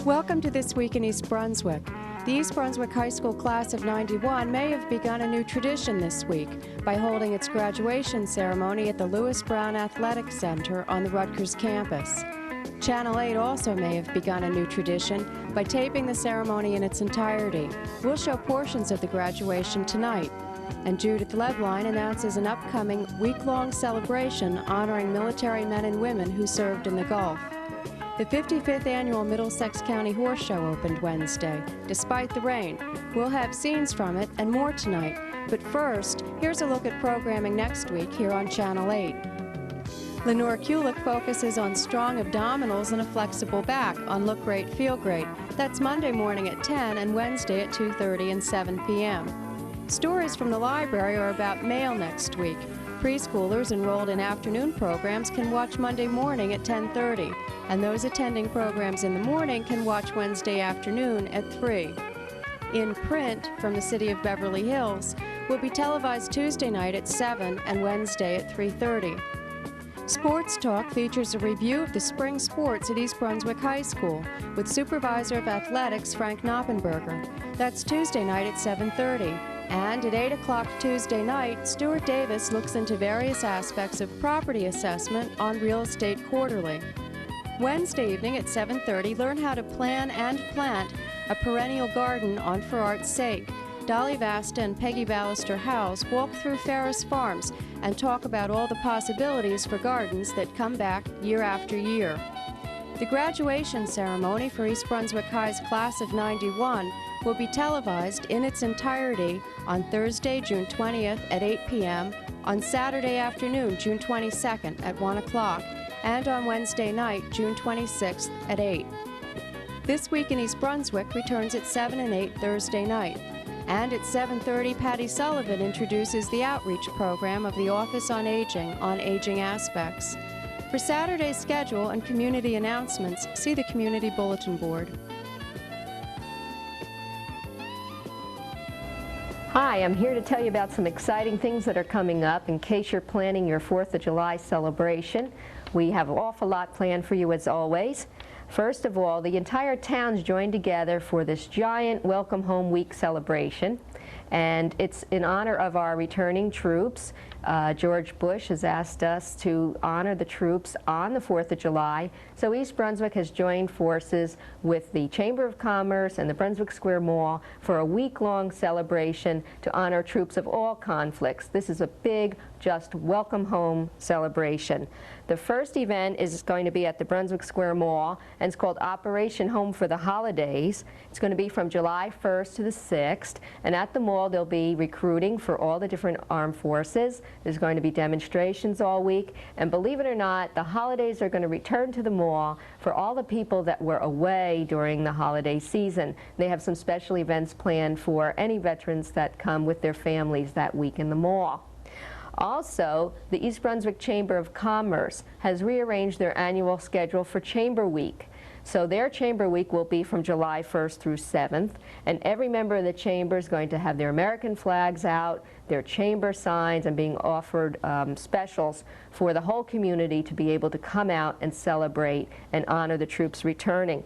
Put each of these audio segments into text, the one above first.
Welcome to This Week in East Brunswick. The East Brunswick High School class of '91 may have begun a new tradition this week by holding its graduation ceremony at the Lewis Brown Athletic Center on the Rutgers campus. Channel 8 also may have begun a new tradition by taping the ceremony in its entirety. We'll show portions of the graduation tonight. And Judith Lebline announces an upcoming week-long celebration honoring military men and women who served in the Gulf. The 55th annual Middlesex County Horse Show opened Wednesday. Despite the rain, we'll have scenes from it and more tonight. But first, here's a look at programming next week here on Channel 8. Lenore Kulik focuses on strong abdominals and a flexible back on Look Great, Feel Great. That's Monday morning at 10 and Wednesday at 2:30 and 7 p.m. Stories from the library are about mail next week. Preschoolers enrolled in afternoon programs can watch Monday morning at 10:30, and those attending programs in the morning can watch Wednesday afternoon at 3. In Print from the City of Beverly Hills will be televised Tuesday night at 7 and Wednesday at 3:30. Sports Talk features a review of the spring sports at East Brunswick High School with Supervisor of Athletics Frank Knoppenberger. That's Tuesday night at 7:30. And at 8 o'clock Tuesday night, Stuart Davis looks into various aspects of property assessment on Real Estate Quarterly. Wednesday evening at 7:30, learn how to plan and plant a perennial garden on For Art's Sake. Dolly Vasta and Peggy Ballister Howes walk through Ferris Farms and talk about all the possibilities for gardens that come back year after year. The graduation ceremony for East Brunswick High's class of '91 will be televised in its entirety on Thursday, June 20th at 8 p.m., on Saturday afternoon, June 22nd at 1 o'clock, and on Wednesday night, June 26th at 8. This Week in East Brunswick returns at 7 and 8 Thursday night. And at 7:30, Patty Sullivan introduces the outreach program of the Office on Aging Aspects. For Saturday's schedule and community announcements, see the Community Bulletin Board. Hi, I'm here to tell you about some exciting things that are coming up in case you're planning your 4th of July celebration. We have an awful lot planned for you as always. First of all, the entire town's joined together for this giant Welcome Home Week celebration, and it's in honor of our returning troops. George Bush has asked us to honor the troops on the 4th of July, so East Brunswick has joined forces with the Chamber of Commerce and the Brunswick Square Mall for a week-long celebration to honor troops of all conflicts. This is a big, just welcome home celebration. The first event is going to be at the Brunswick Square Mall, and it's called Operation Home for the Holidays. It's going to be from July 1st to the 6th, and at the mall they'll be recruiting for all the different armed forces. There's going to be demonstrations all week, and believe it or not, the holidays are going to return to the mall for all the people that were away during the holiday season. They have some special events planned for any veterans that come with their families that week in the mall. Also, the East Brunswick Chamber of Commerce has rearranged their annual schedule for Chamber Week. So their Chamber Week will be from July 1st through 7th, and every member of the Chamber is going to have their American flags out, their chamber signs, and being offered specials for the whole community to be able to come out and celebrate and honor the troops returning.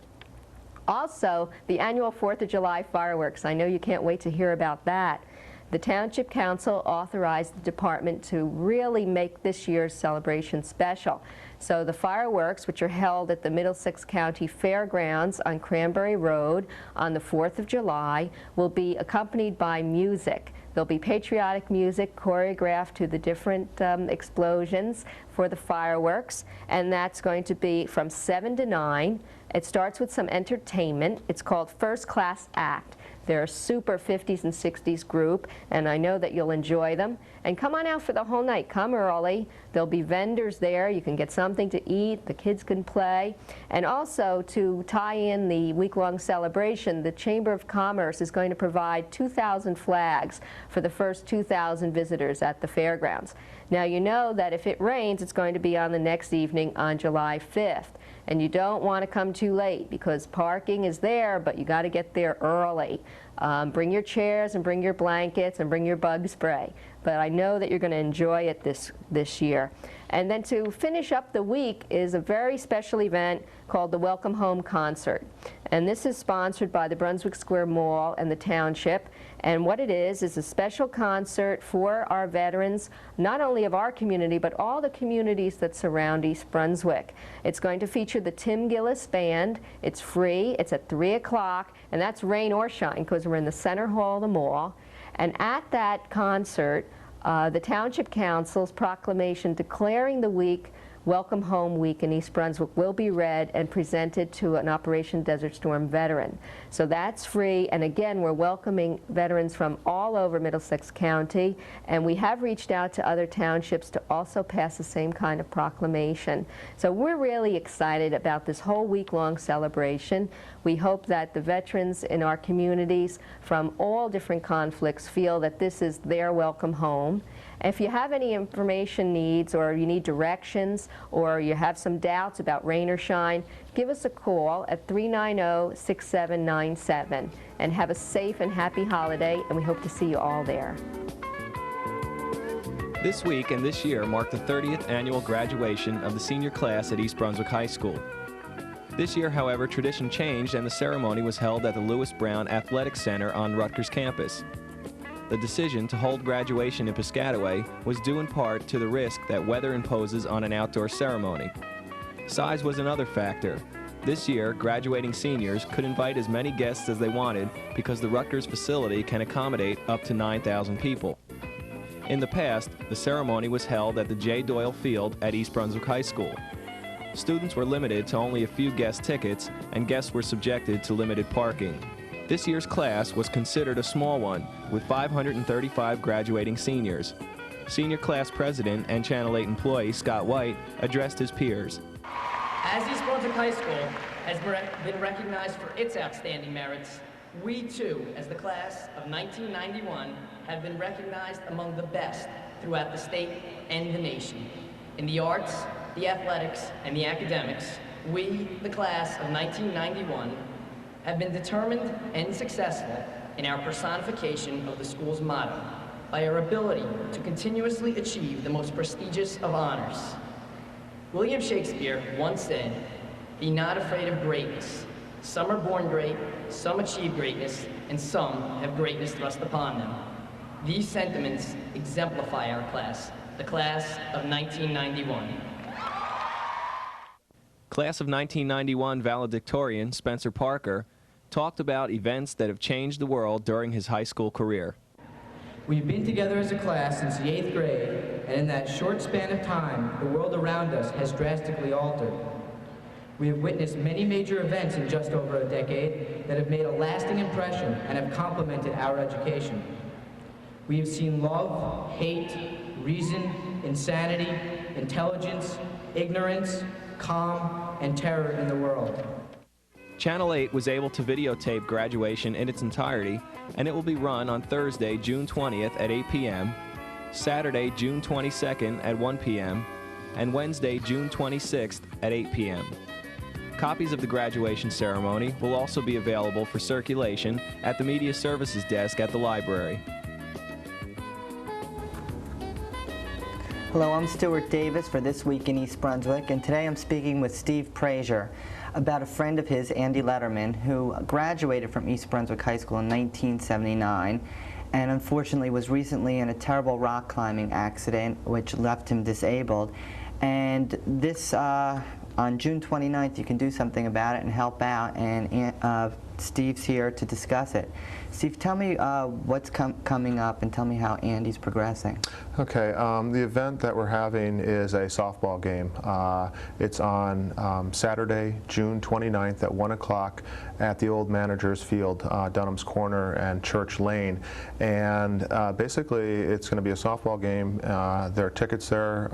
Also, the annual 4th of July fireworks. I know you can't wait to hear about that. The Township Council authorized the department to really make this year's celebration special. So the fireworks, which are held at the Middlesex County Fairgrounds on Cranberry Road on the 4th of July, will be accompanied by music. There'll be patriotic music choreographed to the different explosions for the fireworks, and that's going to be from 7 to 9. It starts with some entertainment. It's called First Class Act. They're a super 50s and 60s group, and I know that you'll enjoy them. And come on out for the whole night. Come early. There'll be vendors there. You can get something to eat. The kids can play. And also, to tie in the week-long celebration, the Chamber of Commerce is going to provide 2,000 flags for the first 2,000 visitors at the fairgrounds. Now, you know that if it rains, it's going to be on the next evening on July 5th. And you don't want to come too late because parking is there, but you got to get there early. Bring your chairs and bring your blankets and bring your bug spray. But I know that you're going to enjoy it this year. And then to finish up the week is a very special event called the Welcome Home Concert. And this is sponsored by the Brunswick Square Mall and the Township. And what it is a special concert for our veterans, not only of our community, but all the communities that surround East Brunswick. It's going to feature the Tim Gillis Band. It's free. It's at 3 o'clock, and that's rain or shine because we're in the center hall of the mall. And at that concert, the Township Council's proclamation declaring the week Welcome Home Week in East Brunswick will be read and presented to an Operation Desert Storm veteran. So that's free, and again, we're welcoming veterans from all over Middlesex County, and we have reached out to other townships to also pass the same kind of proclamation. So we're really excited about this whole week-long celebration. We hope that the veterans in our communities from all different conflicts feel that this is their welcome home. If you have any information needs, or you need directions, or you have some doubts about rain or shine, give us a call at 390-6797, and have a safe and happy holiday, and we hope to see you all there. This week and this year marked the 30th annual graduation of the senior class at East Brunswick High School. This year, however, tradition changed, and the ceremony was held at the Lewis Brown Athletic Center on Rutgers campus. The decision to hold graduation in Piscataway was due in part to the risk that weather imposes on an outdoor ceremony. Size was another factor. This year, graduating seniors could invite as many guests as they wanted because the Rutgers facility can accommodate up to 9,000 people. In the past, the ceremony was held at the J. Doyle Field at East Brunswick High School. Students were limited to only a few guest tickets, and guests were subjected to limited parking. This year's class was considered a small one, with 535 graduating seniors. Senior class president and Channel 8 employee Scott White addressed his peers. As East Brunswick High School has been recognized for its outstanding merits, we too, as the class of 1991, have been recognized among the best throughout the state and the nation. In the arts, the athletics, and the academics, we, the class of 1991, have been determined and successful in our personification of the school's motto by our ability to continuously achieve the most prestigious of honors. William Shakespeare once said, "Be not afraid of greatness. Some are born great, some achieve greatness, and some have greatness thrust upon them." These sentiments exemplify our class, the class of 1991. Class of 1991 valedictorian Spencer Parker talked about events that have changed the world during his high school career. We've been together as a class since the 8th grade, and in that short span of time, the world around us has drastically altered. We have witnessed many major events in just over a decade that have made a lasting impression and have complemented our education. We have seen love, hate, reason, insanity, intelligence, ignorance, calm, and terror in the world. Channel 8 was able to videotape graduation in its entirety, and it will be run on Thursday, June 20th at 8 p.m., Saturday, June 22nd at 1 p.m., and Wednesday, June 26th at 8 p.m. Copies of the graduation ceremony will also be available for circulation at the Media Services desk at the library. Hello, I'm Stuart Davis for This Week in East Brunswick, and today I'm speaking with Steve Frazier about a friend of his, Andy Letterman, who graduated from East Brunswick High School in 1979 and unfortunately was recently in a terrible rock climbing accident which left him disabled. And this, on June 29th, you can do something about it and help out, and Steve's here to discuss it. Steve, tell me what's coming up, and tell me how Andy's progressing. Okay, the event that we're having is a softball game. It's on Saturday, June 29th at 1 o'clock at the old Managers Field, Dunham's Corner and Church Lane. And basically, it's going to be a softball game. There are tickets there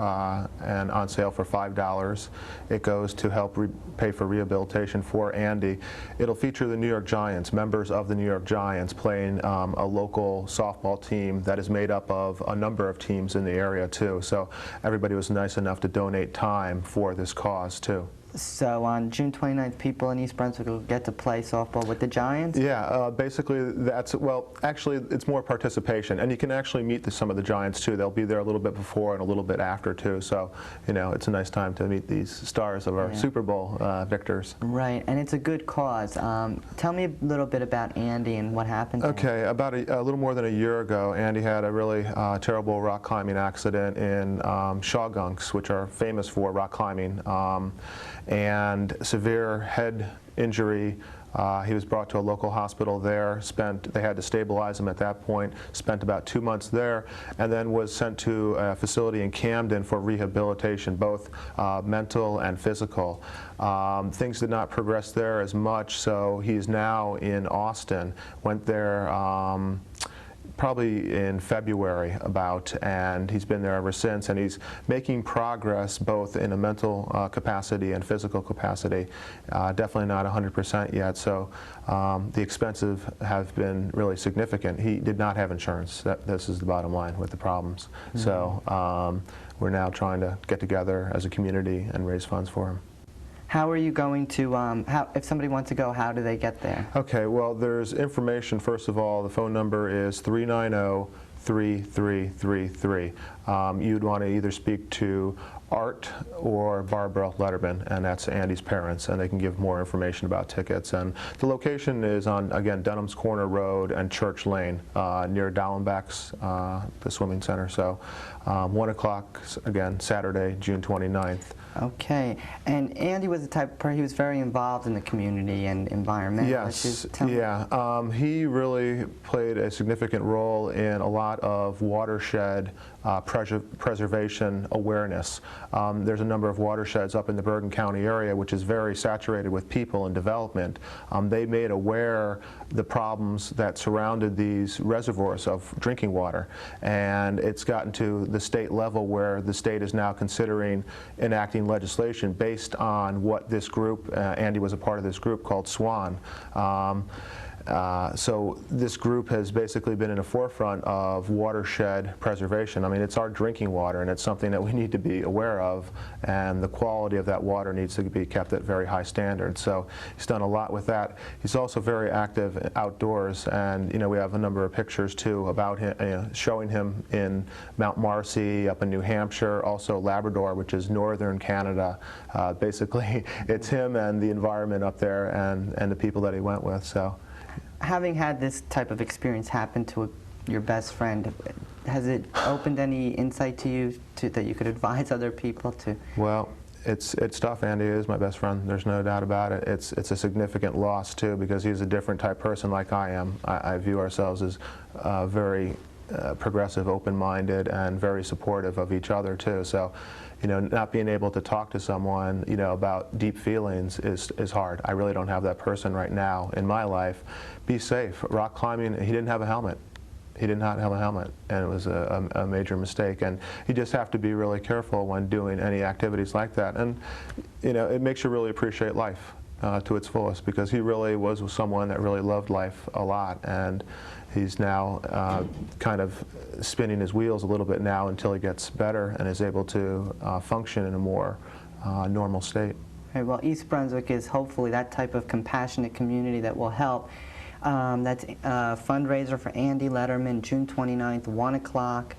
and on sale for $5. It goes to help pay for rehabilitation for Andy. It'll feature the New York Giants, members of the New York Giants, playing a local softball team that is made up of a number of teams in the area too. So everybody was nice enough to donate time for this cause too. So on June 29th, people in East Brunswick will get to play softball with the Giants? Yeah, basically well, actually it's more participation, and you can actually meet some of the Giants too. They'll be there a little bit before and a little bit after too, so it's a nice time to meet these stars of our Super Bowl victors. Right, and it's a good cause. Tell me a little bit about Andy and what happened to him. Okay, about a little more than a year ago, Andy had a really terrible rock climbing accident in Shawgunks, which are famous for rock climbing, and severe head injury. He was brought to a local hospital there, they had to stabilize him at that point, spent about 2 months there, and then was sent to a facility in Camden for rehabilitation, both mental and physical. Things did not progress there as much, so he's now in Austin. Went there probably in February and he's been there ever since, and he's making progress both in a mental capacity and physical capacity. Definitely not 100% yet, so the expenses have been really significant. He did not have insurance. This is the bottom line with the problems. Mm-hmm. So we're now trying to get together as a community and raise funds for him. How are you going to, if somebody wants to go, how do they get there? Okay, well, there's information. First of all, the phone number is 390-3333. You'd want to either speak to Art or Barbara Letterman, and that's Andy's parents, and they can give more information about tickets. And the location is on, again, Dunham's Corner Road and Church Lane, near Dallenbach's, the swimming center. So 1 o'clock, again, Saturday, June 29th. Okay, and Andy was the type of person, he was very involved in the community and environmental issues. Yeah, he really played a significant role in a lot of watershed preservation awareness. There's a number of watersheds up in the Bergen County area which is very saturated with people and development. They made aware the problems that surrounded these reservoirs of drinking water, and it's gotten to the state level where the state is now considering enacting legislation based on what this group, Andy was a part of this group called SWAN. So this group has basically been in the forefront of watershed preservation. I mean, it's our drinking water, and it's something that we need to be aware of, and the quality of that water needs to be kept at very high standards. So he's done a lot with that. He's also very active outdoors, and we have a number of pictures too about him, showing him in Mount Marcy up in New Hampshire, also Labrador, which is northern Canada. Basically, it's him and the environment up there and the people that he went with. So. Having had this type of experience happen to your best friend, has it opened any insight to you that you could advise other people to? Well, it's tough. Andy is my best friend. There's no doubt about it. It's a significant loss too, because he's a different type person like I am. I view ourselves as very progressive, open-minded, and very supportive of each other too. So, not being able to talk to someone, about deep feelings is hard. I really don't have that person right now in my life. Be safe. Rock climbing, he didn't have a helmet. He did not have a helmet, and it was a major mistake. And you just have to be really careful when doing any activities like that. And, it makes you really appreciate life to its fullest, because he really was someone that really loved life a lot. And he's now kind of spinning his wheels a little bit now until he gets better and is able to function in a more normal state. Okay, well, East Brunswick is hopefully that type of compassionate community that will help. That's a fundraiser for Andy Letterman, June 29th, 1 o'clock.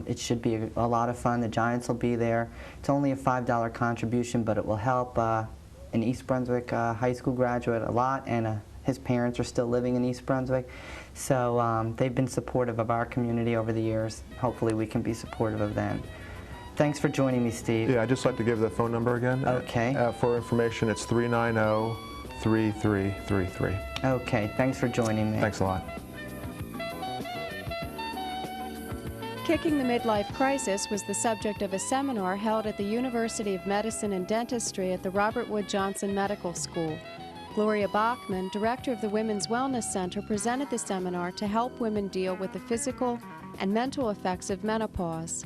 It should be a lot of fun. The Giants will be there. It's only a $5 contribution, but it will help an East Brunswick high school graduate a lot, and his parents are still living in East Brunswick. So they've been supportive of our community over the years. Hopefully we can be supportive of them. Thanks for joining me, Steve. Yeah, I'd just like to give the phone number again. Okay. For information, it's 390-3333. Okay, thanks for joining me. Thanks a lot. Kicking the Midlife Crisis was the subject of a seminar held at the University of Medicine and Dentistry at the Robert Wood Johnson Medical School. Gloria Bachman, director of the Women's Wellness Center, presented the seminar to help women deal with the physical and mental effects of menopause.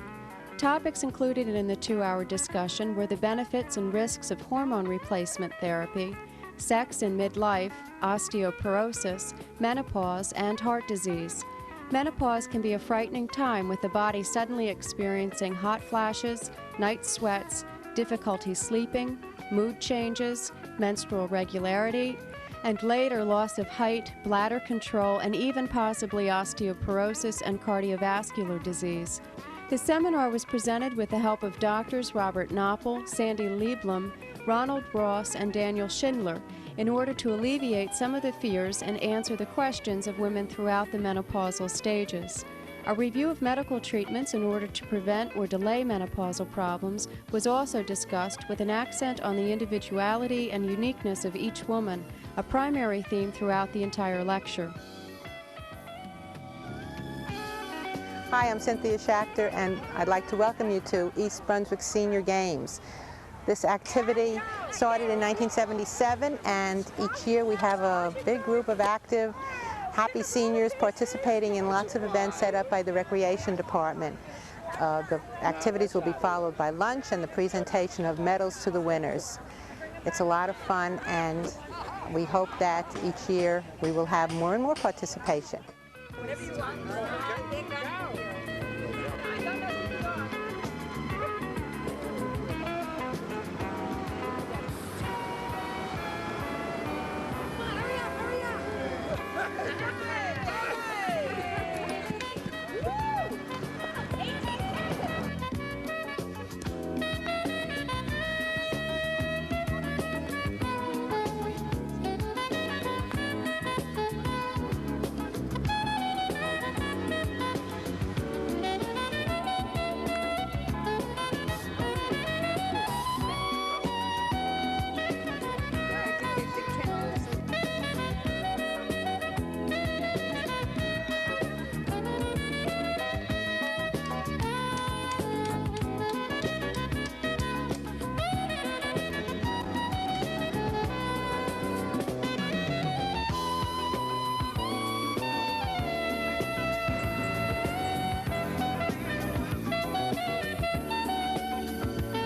Topics included in the 2-hour discussion were the benefits and risks of hormone replacement therapy, sex in midlife, osteoporosis, menopause, and heart disease. Menopause can be a frightening time, with the body suddenly experiencing hot flashes, night sweats, difficulty sleeping, mood changes, menstrual regularity, and later loss of height, bladder control, and even possibly osteoporosis and cardiovascular disease. The seminar was presented with the help of doctors Robert Knoppel, Sandy Lieblum, Ronald Ross, and Daniel Schindler in order to alleviate some of the fears and answer the questions of women throughout the menopausal stages. A review of medical treatments in order to prevent or delay menopausal problems was also discussed with an accent on the individuality and uniqueness of each woman, a primary theme throughout the entire lecture. Hi, I'm Cynthia Schachter, and I'd like to welcome you to East Brunswick Senior Games. This activity started in 1977, and each year we have a big group of active, happy seniors participating in lots of events set up by the Recreation Department. The activities will be followed by lunch and the presentation of medals to the winners. It's a lot of fun, and we hope that each year we will have more and more participation. Whatever you want.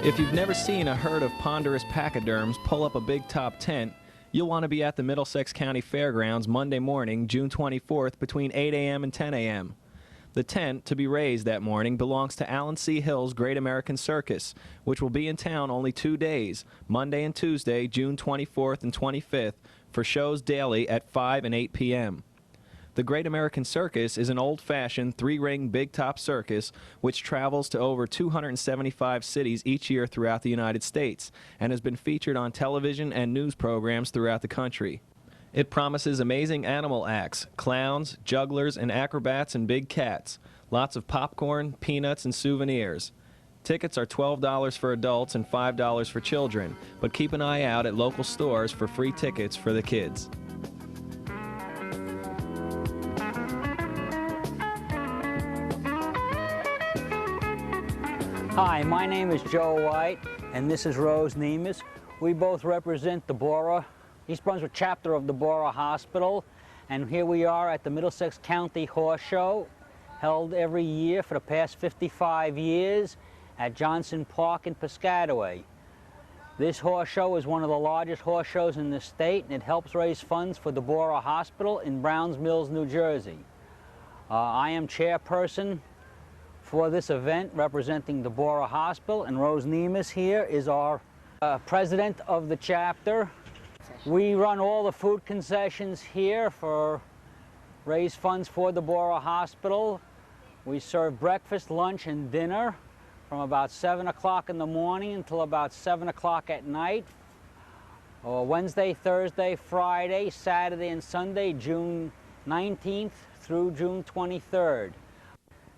If you've never seen a herd of ponderous pachyderms pull up a big top tent, you'll want to be at the Middlesex County Fairgrounds Monday morning, June 24th, between 8 a.m. and 10 a.m. The tent to be raised that morning belongs to Allen C. Hill's Great American Circus, which will be in town only 2 days, Monday and Tuesday, June 24th and 25th, for shows daily at 5 and 8 p.m. The Great American Circus is an old-fashioned three-ring big-top circus which travels to over 275 cities each year throughout the United States and has been featured on television and news programs throughout the country. It promises amazing animal acts, clowns, jugglers, and acrobats and big cats, lots of popcorn, peanuts, and souvenirs. Tickets are $12 for adults and $5 for children, but keep an eye out at local stores for free tickets for the kids. Hi, my name is Joe White, and this is Rose Nemes. We both represent the Bora, East Brunswick chapter of the Bora Hospital, and here we are at the Middlesex County Horse Show, held every year for the past 55 years at Johnson Park in Piscataway. This horse show is one of the largest horse shows in the state, and it helps raise funds for the Bora Hospital in Browns Mills, New Jersey. I am chairperson for this event representing the Bora Hospital, and Rose Nemes here is our president of the chapter. We run all the food concessions here for raise funds for the Bora Hospital. We serve breakfast, lunch, and dinner from about 7 o'clock in the morning until about 7 o'clock at night. Wednesday, Thursday, Friday, Saturday, and Sunday, June 19th through June 23rd.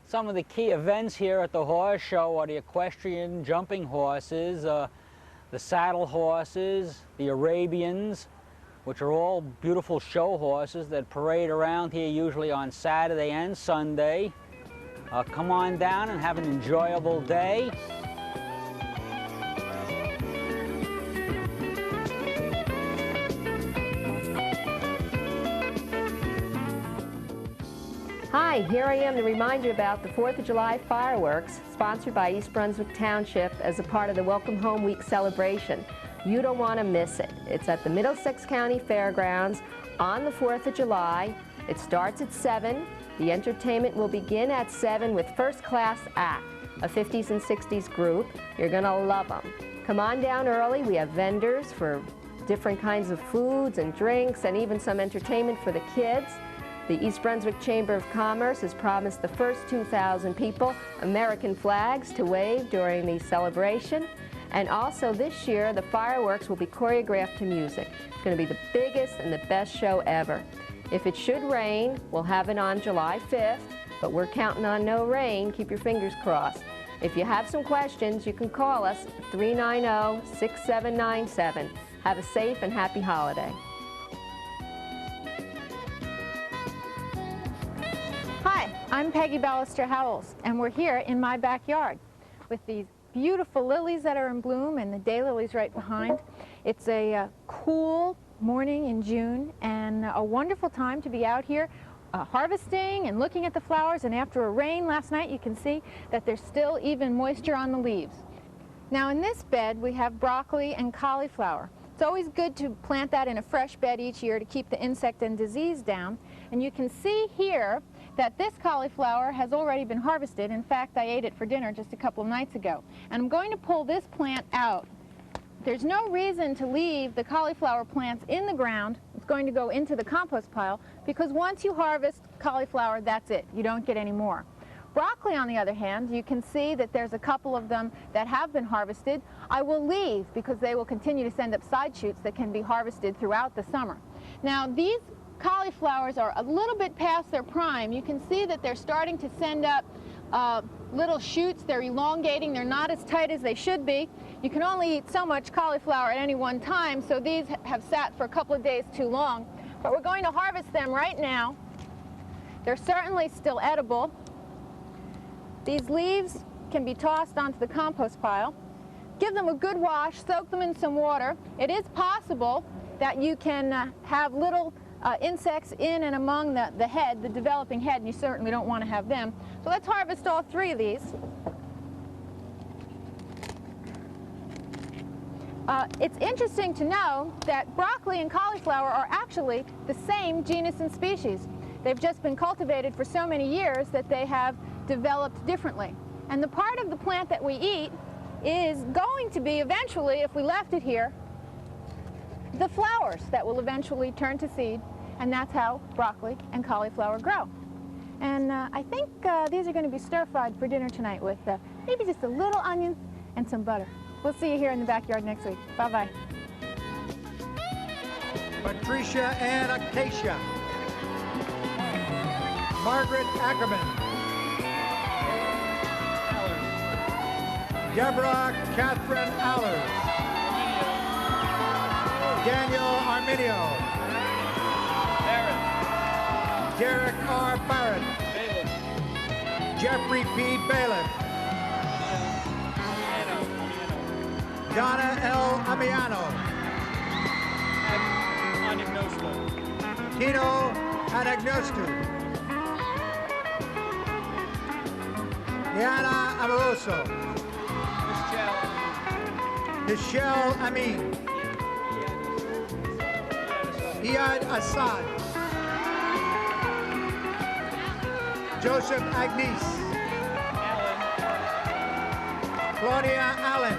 Some of the key events here at the horse show are the equestrian jumping horses, the saddle horses, the Arabians, which are all beautiful show horses that parade around here usually on Saturday and Sunday. Come on down and have an enjoyable day. Hi, here I am to remind you about the 4th of July fireworks sponsored by East Brunswick Township as a part of the Welcome Home Week celebration. You don't want to miss it. It's at the Middlesex County Fairgrounds on the 4th of July. It starts at 7. The entertainment will begin at 7 with First Class Act, a 50s and 60s group. You're going to love them. Come on down early. We have vendors for different kinds of foods and drinks and even some entertainment for the kids. The East Brunswick Chamber of Commerce has promised the first 2,000 people American flags to wave during the celebration. And also this year, the fireworks will be choreographed to music. It's going to be the biggest and the best show ever. If it should rain, we'll have it on July 5th, but we're counting on no rain. Keep your fingers crossed. If you have some questions, you can call us at 390-6797. Have a safe and happy holiday. Hi, I'm Peggy Ballister-Howells, and we're here in my backyard with these beautiful lilies that are in bloom and the daylilies right behind. It's a cool morning in June and a wonderful time to be out here harvesting and looking at the flowers, and after a rain last night you can see that there's still even moisture on the leaves. Now in this bed we have broccoli and cauliflower. It's always good to plant that in a fresh bed each year to keep the insect and disease down, and you can see here that this cauliflower has already been harvested. In fact, I ate it for dinner just a couple of nights ago. And I'm going to pull this plant out. There's no reason to leave the cauliflower plants in the ground. It's going to go into the compost pile because once you harvest cauliflower, that's it. You don't get any more. Broccoli, on the other hand, you can see that there's a couple of them that have been harvested. I will leave because they will continue to send up side shoots that can be harvested throughout the summer. Now, these cauliflowers are a little bit past their prime. You can see that they're starting to send up little shoots. They're elongating. They're not as tight as they should be. You can only eat so much cauliflower at any one time, so these have sat for a couple of days too long. But we're going to harvest them right now. They're certainly still edible. These leaves can be tossed onto the compost pile. Give them a good wash, soak them in some water. It is possible that you can have little insects in and among the head, the developing head, and you certainly don't want to have them. So let's harvest all three of these. It's interesting to know that broccoli and cauliflower are actually the same genus and species. They've just been cultivated for so many years that they have developed differently. And the part of the plant that we eat is going to be eventually, if we left it here, the flowers that will eventually turn to seed, and that's how broccoli and cauliflower grow. And I think these are going to be stir-fried for dinner tonight with maybe just a little onion and some butter. We'll see you here in the backyard next week. Bye-bye. Patricia Ann Acacia. Margaret Ackerman. Deborah Catherine Allers. Daniel Arminio. Derek R. Barrett. Jeffrey P. Bailiff. Donna L. Amiano. Tino Anagnoscu. Diana Amoroso. Michelle Amin. Iyad Assad. Joseph Agnes. Claudia Allen.